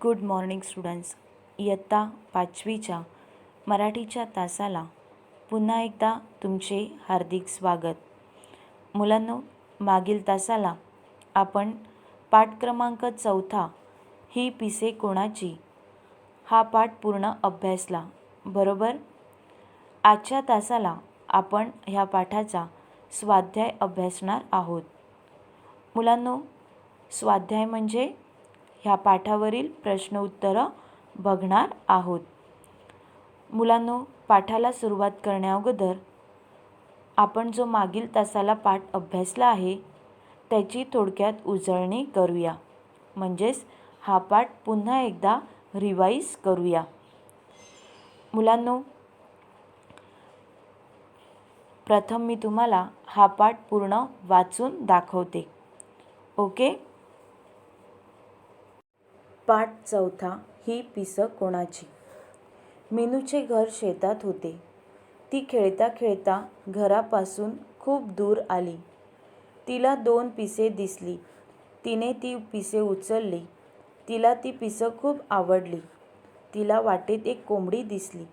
Good morning students. इयत्ता 5वीच्या मराठीच्या तासाला पुन्हा एकदा तुमचे हार्दिक स्वागत. मुलांनो, मागील तासाला आपण पाठ क्रमांक 4 ही पिसे कोणाची हा पाठ पूर्ण अभ्यासला, बरोबर? आजच्या तासाला आपण ह्या पाठाचा स्वाध्याय अभ्यासणार आहोत. मुलांनो, स्वाध्याय म्हणजे ह्या पाठावरील प्रश्न उत्तरं बघणार आहोत. मुलांनो, पाठाला सुरुवात करण्याअगोदर आपण जो मागील तासाला पाठ अभ्यासला आहे त्याची थोडक्यात उजळणी करूया, म्हणजेच हा पाठ पुन्हा एकदा रिवाईज करूया. मुलांनो, प्रथम मी तुम्हाला हा पाठ पूर्ण वाचून दाखवते. ओके. पाठ 4 ही पिसं कोणाची. मीनूचे घर शेतात होते. ती खेळता खेळता घरापासून खूप दूर आली. तिला 2 पिसे दिसली. तिने ती पिसे उचलली. तिला ती पिसं खूप आवडली. तिला वाटेत एक कोंबडी दिसली.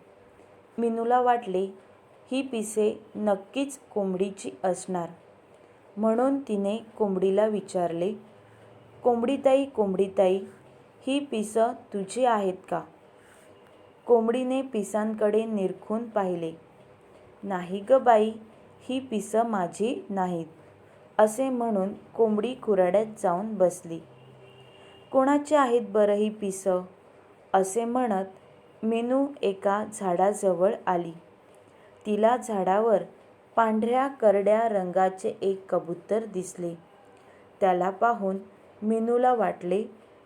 मीनूला वाटले ही पिसे नक्कीच कोंबडीची असणार, म्हणून तिने कोंबडीला विचारले, कोंबडीताई, कोंबडीताई, ही पिसं तुझी आहेत का? कोंबडीने पिसांकडे निरखून पाहिले. नाही ग बाई, ही पिसं माझी नाहीत, असे म्हणून कोंबडी खुराड्यात जाऊन बसली. कोणाची आहेत बरं ही पिसं? असे म्हणत मीनू एका झाडाजवळ आली. तिला झाडावर पांढऱ्या करड्या रंगाचे एक कबूतर दिसले. त्याला पाहून मीनूला वाटले,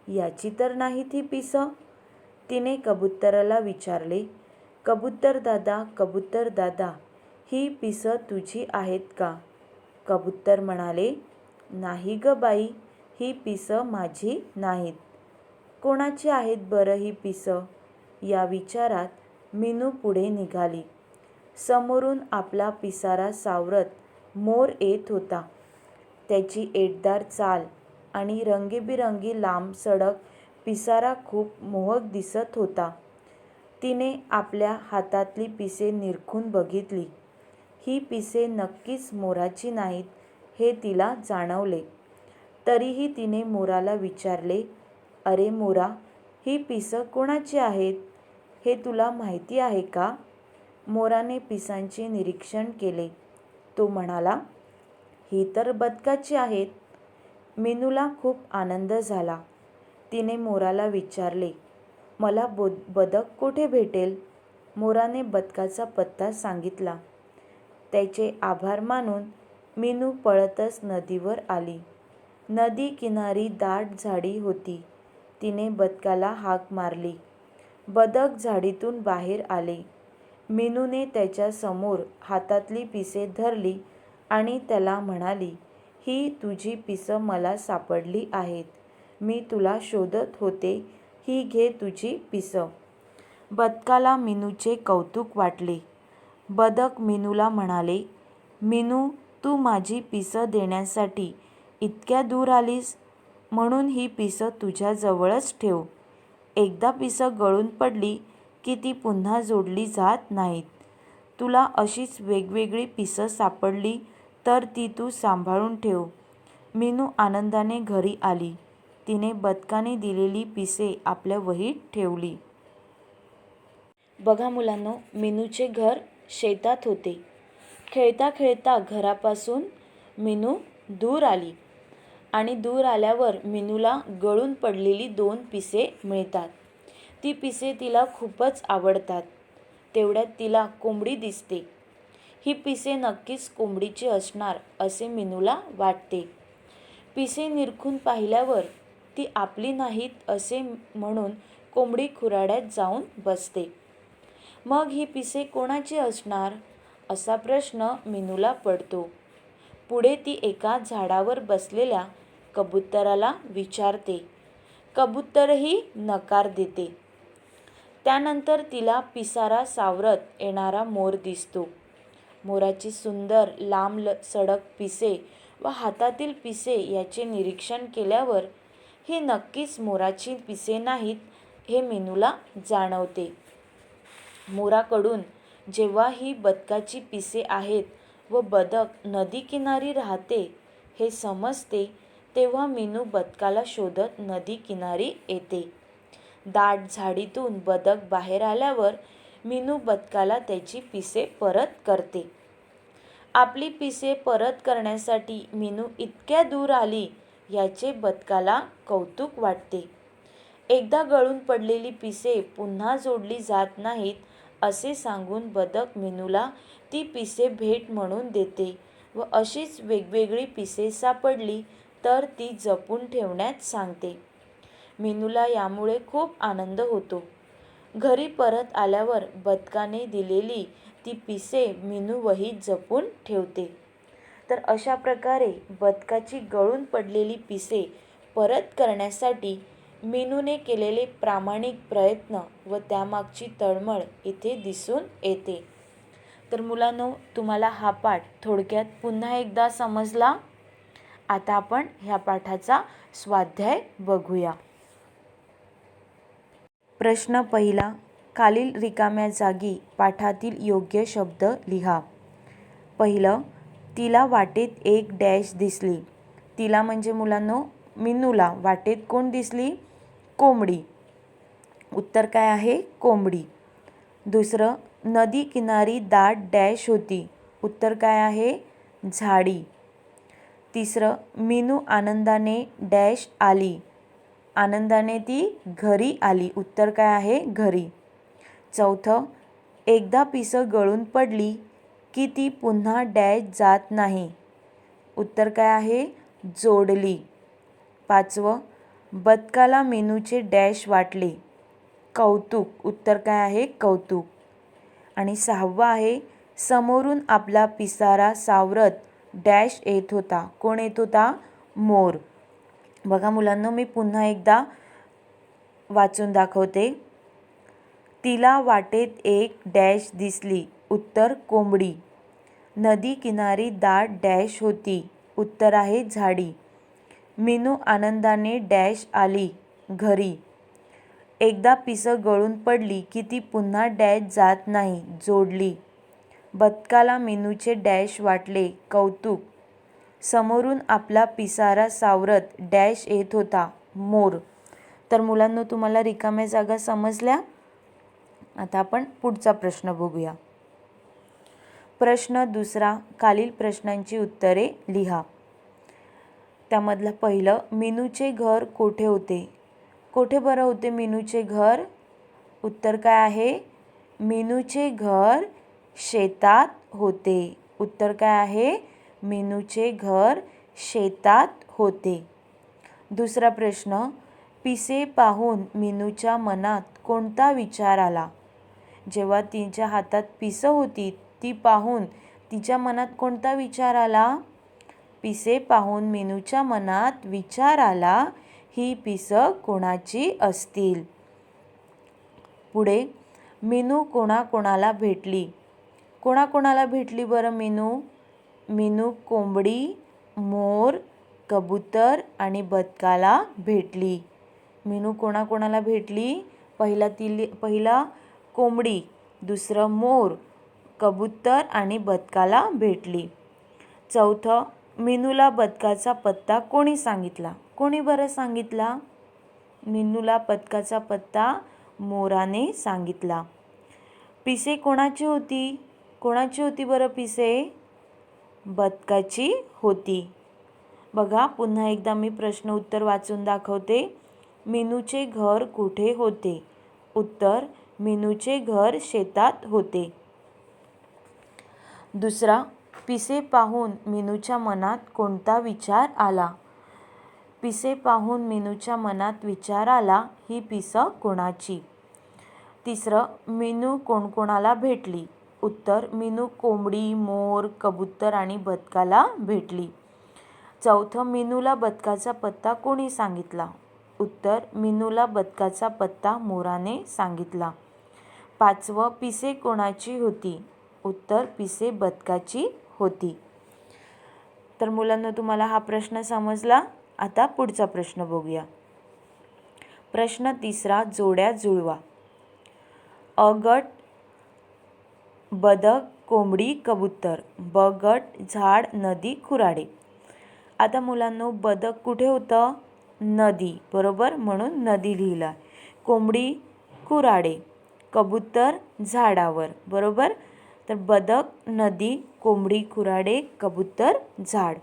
याची तर नाहीत ही पिसं. तिने कबुतराला विचारले, कबूतर दादा, ही पिसं तुझी आहेत का? कबूतर म्हणाले, नाही ग बाई, ही पिसं माझी नाहीत. कोणाची आहेत बरं ही पिसं? या विचारात मीनू पुढे निघाली. समोरून आपला पिसारा सावरत मोर येत होता. त्याची एटदार चाल आणि रंगीबिरंगी लांब सडक पिसारा खूप मोहक दिसत होता. तिने आपल्या हातातली पिसे निरखून बघितली. ही पिसे नक्कीच मोराची नाहीत हे तिला जाणवले. तरीही तिने मोराला विचारले, अरे मोरा, ही पिसं कोणाची आहेत हे तुला माहिती आहे का? मोराने पिसांचे निरीक्षण केले. तो म्हणाला, ही तर बदकाची आहेत. मीनूला खूप आनंद झाला. तिने मोराला विचारले, मला बदक कुठे भेटेल? मोराने बदकाचा पत्ता सांगितला. त्याचे आभार मानून मीनू पळतच नदीवर आली. नदी किनारी दाट झाडी होती. तिने बदकाला हाक मारली. बदक झाडीतून बाहेर आले. मीनूने त्याच्या समोर हातातली पिसे धरली आणि त्याला म्हणाली, ही तुझी पिसं मला सापडली आहेत. मी तुला शोधत होते. ही घे तुझी पिसं. बदकाला मीनूचे कौतुक वाटले. बदक मीनूला म्हणाले, मीनू, तू माझी पिसं देण्यासाठी इतक्या दूर आलीस, म्हणून ही पिसं तुझ्याजवळच ठेव. एकदा पिसं गळून पडली की ती पुन्हा जोडली जात नाहीत. तुला अशीच वेगवेगळी पिसं सापडली तर ती तू सांभाळून ठेव. मीनू आनंदाने घरी आली. तिने बदकाने दिलेली पिसे आपल्या वहीत ठेवली. बघा मुलांनो, मीनूचे घर शेतात होते. खेळता खेळता घरापासून मीनू दूर आली आणि दूर आल्यावर मीनूला गळून पडलेली 2 पिसे मिळतात. ती पिसे तिला खूपच आवडतात. तेवढ्यात तिला कोंबडी दिसते. ही पिसे नक्कीच कोंबडीची असणार असे मीनूला वाटते. पिसे निरखून पाहिल्यावर ती आपली नाहीत असे म्हणून कोंबडी खुराड्यात जाऊन बसते. मग ही पिसे कोणाची असणार असा प्रश्न मीनूला पडतो. पुढे ती एका झाडावर बसलेल्या कबुतराला विचारते. कबूतरही नकार देते. त्यानंतर तिला पिसारा सावरत येणारा मोर दिसतो. मोराची सुंदर लांब सडक पिसे व हातातील पिसे याचे निरीक्षण केल्यावर ही नक्कीच मोराची पिसे नाहीत हे मीनूला जाणवते. मोराकडून जेव्हा ही बदकाची पिसे आहेत व बदक नदीकिनारी राहते हे समजते तेव्हा मीनू बदकाला शोधत नदीकिनारी येते. दाट झाडीतून बदक बाहेर आल्यावर मीनू बदकाला त्याची पिसे परत करते. आपली पिसे परत करण्यासाठी मीनू इतक्या दूर आली याचे बदकाला कौतुक वाटते. एकदा गळून पडलेली पिसे पुन्हा जोडली जात नाहीत असे सांगून बदक मीनूला ती पिसे भेट म्हणून देते व अशीच वेगवेगळी पिसे सापडली तर ती जपून ठेवण्यास सांगते. मीनूला यामुळे खूप आनंद होतो. घरी परत आल्यावर बदकाने दिलेली ती पिसे मीनू वहीत जपून ठेवते. तर अशा प्रकारे बदकाची गळून पडलेली पिसे परत करण्यासाठी मीनूने केलेले प्रामाणिक प्रयत्न व त्यामागची तळमळ इथे दिसून येते. तर मुलांनो, तुम्हाला हा पाठ थोडक्यात पुन्हा एकदा समजला. आता आपण ह्या पाठाचा स्वाध्याय बघूया. प्रश्न पहिला, खालील रिकाम्या जागी पाठातील योग्य शब्द लिहा. पहिलं, तिला वाटेत एक डॅश दिसली. तिला म्हणजे मुलांनो मीनूला वाटेत कोण दिसली? कोंबडी. उत्तर काय आहे? कोंबडी. दुसरं, नदी किनारी दाट डॅश होती. उत्तर काय आहे? झाडी. तिसरं, मीनू आनंदाने डॅश आली. आनंदाने ती घरी आली. उत्तर काय आहे? घरी. चौथं, एकदा पिसं गळून पडली की ती पुन्हा डॅश जात नाही. उत्तर काय आहे? जोडली. पाचवं, बदकाला मीनूचे डॅश वाटले. कौतुक. उत्तर काय आहे? कौतुक. आणि सहावं आहे, समोरून आपला पिसारा सावरत डॅश येत होता. कोण येत होता? मोर. बघा मुलांनो, मी पुन्हा एकदा वाचून दाखवते. तिला वाटेत एक डॅश दिसली. उत्तर कोंबडी. नदी किनारी दाट डॅश होती. उत्तर आहे झाडी. मीनू आनंदाने डॅश आली. घरी. एकदा पिसं गळून पडली की ती पुन्हा डॅश जात नाही. जोडली. बदकाला मीनूचे डॅश वाटले. कौतुक. समोरून आपला पिसारा सावरत डॅश येत होता. मोर. तर मुलांनो, तुम्हाला रिकाम्या जागा समजल्या. आता आपण पुढचा प्रश्न बघूया. प्रश्न दुसरा, खालील प्रश्नांची उत्तरे लिहा. त्यामधलं पहिलं, मीनूचे घर कोठे होते? कोठे बरं होते मीनूचे घर? उत्तर काय आहे? मीनूचे घर शेतात होते. उत्तर काय आहे? मीनूचे घर शेतात होते. दुसरा प्रश्न, पिसे पाहून मीनूच्या मनात कोणता विचार आला? जेव्हा तिच्या हातात पिसं होती ती पाहून तिच्या मनात कोणता विचार आला? पिसे पाहून मीनूच्या मनात विचार आला, ही पिसं कोणाची असतील? पुढे, मीनू कोणाकोणाला भेटली? कोणाकोणाला भेटली बरं मीनू? मीनू कोंबडी, मोर, कबूतर आणि बदकाला भेटली. मीनू कोणाकोणाला भेटली? पहिला कोंबडी, दुसरं मोर, कबूतर आणि बदकाला भेटली. चौथं, मीनूला बदकाचा पत्ता कोणी सांगितला? कोणी बरं सांगितला? मीनूला बदकाचा पत्ता मोराने सांगितला. पिसे कोणाची होती? कोणाची होती बरं पिसे? बदकाची होती. बघा, पुन्हा एकदा मी प्रश्न उत्तर वाचून दाखवते. मीनूचे घर कुठे होते? उत्तर, मीनूचे घर शेतात होते. दुसरा, पिसे पाहून मीनूच्या मनात कोणता विचार आला? पिसे पाहून मीनूच्या मनात विचार आला, ही पिसं कोणाची? तिसरं, मीनू कोणाकोणाला भेटली? उत्तर, मीनू कोंबडी, मोर, कबूतर आणि बदकाला भेटली. चौथं, मीनूला बदकाचा पत्ता कोणी सांगितला? उत्तर, मीनूला बदकाचा पत्ता मोराने सांगितला. पाचवं, पिसे कोणाची होती? उत्तर, पिसे बदकाची होती. तर मुलांनो, तुम्हाला हा प्रश्न समजला. आता पुढचा प्रश्न बघूया. प्रश्न तिसरा, जोड्या जुळवा. अ गट बदक, कोंबडी, कबूतर. ब गट झाड, नदी, कुऱ्हाडे. आता मुलांनो, बदक कुठे होतं? नदी, बरोबर, म्हणून नदी लिहिलं. कोंबडी कुऱ्हाडे, कबूतर झाडावर, बरोबर. तर बदक नदी, कोंबडी कुऱ्हाडे, कबूतर झाड.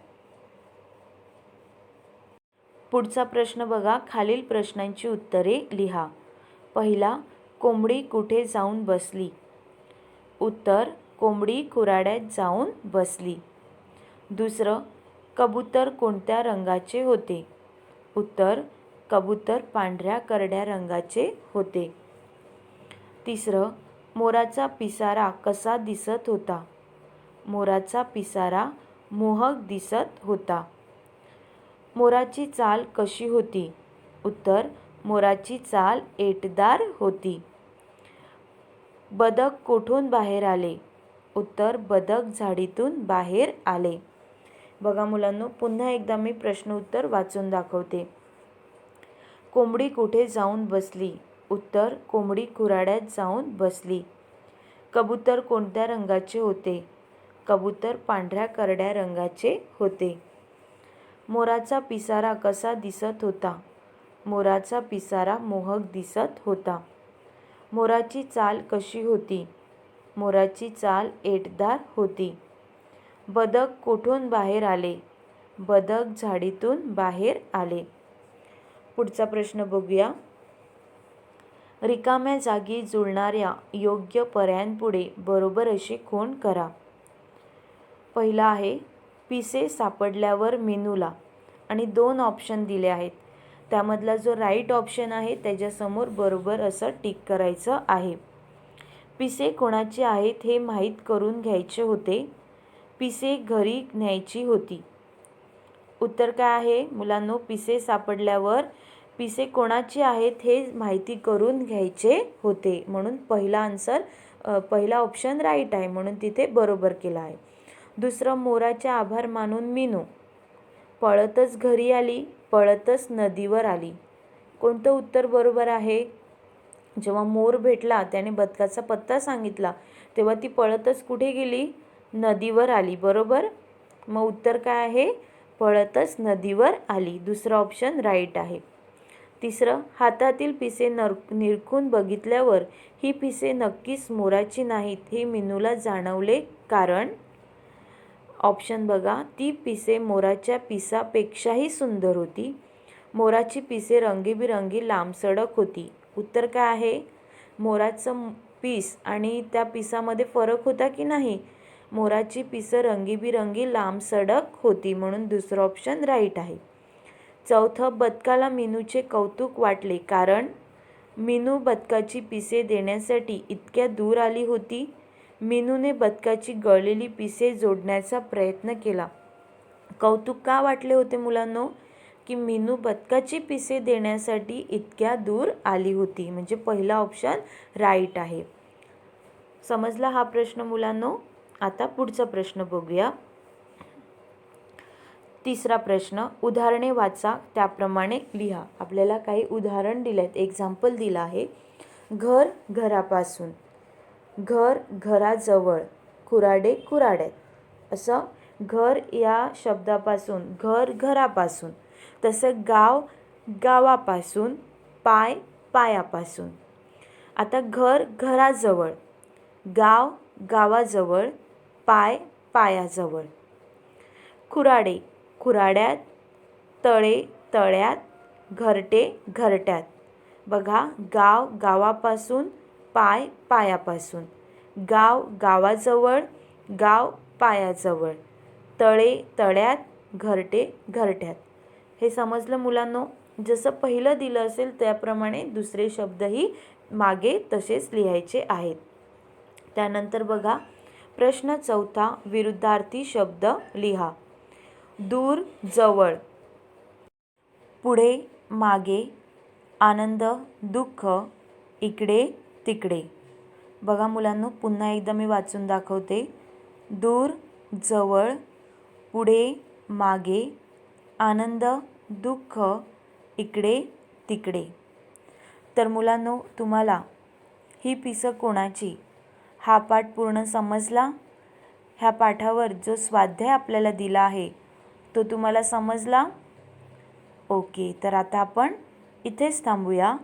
पुढचा प्रश्न बघा. खालील प्रश्नांची उत्तरे लिहा. पहिला, कोंबडी कुठे जाऊन बसली? उत्तर, कोंबडी कुऱ्हाड्यात जाऊन बसली. दुसरं, कबूतर कोणत्या रंगाचे होते? उत्तर, कबूतर पांढऱ्या करड्या रंगाचे होते. तिसरं, मोराचा पिसारा कसा दिसत होता? मोराचा पिसारा मोहक दिसत होता. मोराची चाल कशी होती? उत्तर, मोराची चाल एटदार होती. बदक कोठून बाहेर आले? उत्तर, बदक झाडीतून बाहेर आले. बघा मुलांनो, पुन्हा एकदा मी प्रश्न उत्तर वाचून दाखवते. कोंबडी कुठे जाऊन बसली? उत्तर, कोंबडी कुऱ्हाड्यात जाऊन बसली. कबूतर कोणत्या रंगाचे होते? कबूतर पांढऱ्या करड्या रंगाचे होते. मोराचा पिसारा कसा दिसत होता? मोराचा पिसारा मोहक दिसत होता. मोराची चाल कशी होती? मोराची चाल एटदार होती. बदक कोठून बाहेर आले? बदक झाडीतून बाहेर आले. पुढचा प्रश्न बघूया. रिकाम्या जागी जुळणाऱ्या योग्य पर्यायांपुढे बरोबर अशी खूण करा. पहिला आहे, पिसे सापडल्यावर मीनूला, आणि 2 ऑप्शन दिले आहेत. त्यामधला जो राईट ऑप्शन आहे त्याच्यासमोर बरोबर असं टिक करायचं आहे. पिसे कोणाची आहेत हे माहीत करून घ्यायचे होते. पिसे घरी न्यायची होती. उत्तर काय आहे मुलांनो? पिसे सापडल्यावर पिसे कोणाची आहेत हे माहिती करून घ्यायचे होते, म्हणून पहिला ऑप्शन राईट आहे, म्हणून तिथे बरोबर केला आहे. दुसरं, मोराचे आभार मानून मीनू पळतच घरी आली, पळतच नदीवर आली. कोणतं उत्तर बरोबर आहे? जेव्हा मोर भेटला त्याने बदकाचा पत्ता सांगितला तेव्हा ती पळतच कुठे गेली? नदीवर आली, बरोबर. मग उत्तर काय आहे? पळतच नदीवर आली. दुसरं ऑप्शन राईट आहे. तिसरं, हातातील पिसे निरखून बघितल्यावर ही पिसे नक्कीच मोराची नाहीत हे मीनूला जाणवले, कारण ऑप्शन बघा, ती पिसे मोराच्या पिसापेक्षाही सुंदर होती. मोराची पिसे रंगीबिरंगी लांबसडक होती. उत्तर काय आहे? मोराचं पीस आणि त्या पिसामध्ये फरक होता की नाही? मोराची पिसं रंगीबिरंगी लांबसडक होती, म्हणून दुसरं ऑप्शन राईट आहे. चौथं, बदकाला मीनूचे कौतुक वाटले, कारण मीनू बदकाची पिसे देण्यासाठी इतक्या दूर आली होती. मीनूने बदकाची गळलेली पिसे जोडण्याचा प्रयत्न केला. कौतुक का वाटले होते मुलांनो? की मीनू बदकाची पिसे देण्यासाठी इतक्या दूर आली होती, म्हणजे पहिला ऑप्शन राईट आहे. समजला हा प्रश्न मुलांनो? आता पुढचा प्रश्न बघूया. तिसरा प्रश्न, उदाहरणे वाचा, त्याप्रमाणे लिहा. आपल्याला काही उदाहरण दिलेत, एक्झाम्पल दिलं आहे. घर घरापासून, घर घराजवळ, कुऱ्हाडे कुऱ्हाड्यात. असं घर या शब्दापासून, घर घरापासून. तसं गाव गावापासून, पाय पायापासून. आता घर घराजवळ, गाव गावाजवळ, पाय पायाजवळ. कुऱ्हाडे कुऱ्हाड्यात, तळे तळ्यात, घरटे घरट्यात. बघा, गाव गावापासून, पाय पायापासून. गाव गावाजवळ, गाव पायाजवळ, तळे तळ्यात, घरटे घरट्यात. हे समजलं मुलांनो? जसं पहिलं दिलं असेल त्याप्रमाणे दुसरे शब्दही मागे तसेच लिहायचे आहेत. त्यानंतर बघा, प्रश्न चौथा, विरुद्धार्थी शब्द लिहा. दूर जवळ, पुढे मागे, आनंद दुःख, इकडे तिकडे. बघा मुलांनो, पुन्हा एकदा मी वाचून दाखवते. दूर जवळ, पुढे मागे, आनंद दुःख, इकडे तिकडे. तर मुलांनो, तुम्हाला ही पिसं कोणाची हा पाठ पूर्ण समजला? ह्या पाठावर जो स्वाध्याय आपल्याला दिला आहे तो तुम्हाला समजला? ओके, तर आता आपण इथेच थांबूया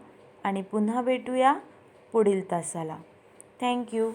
आणि पुन्हा भेटूया पुढील तासाला. थँक्यू.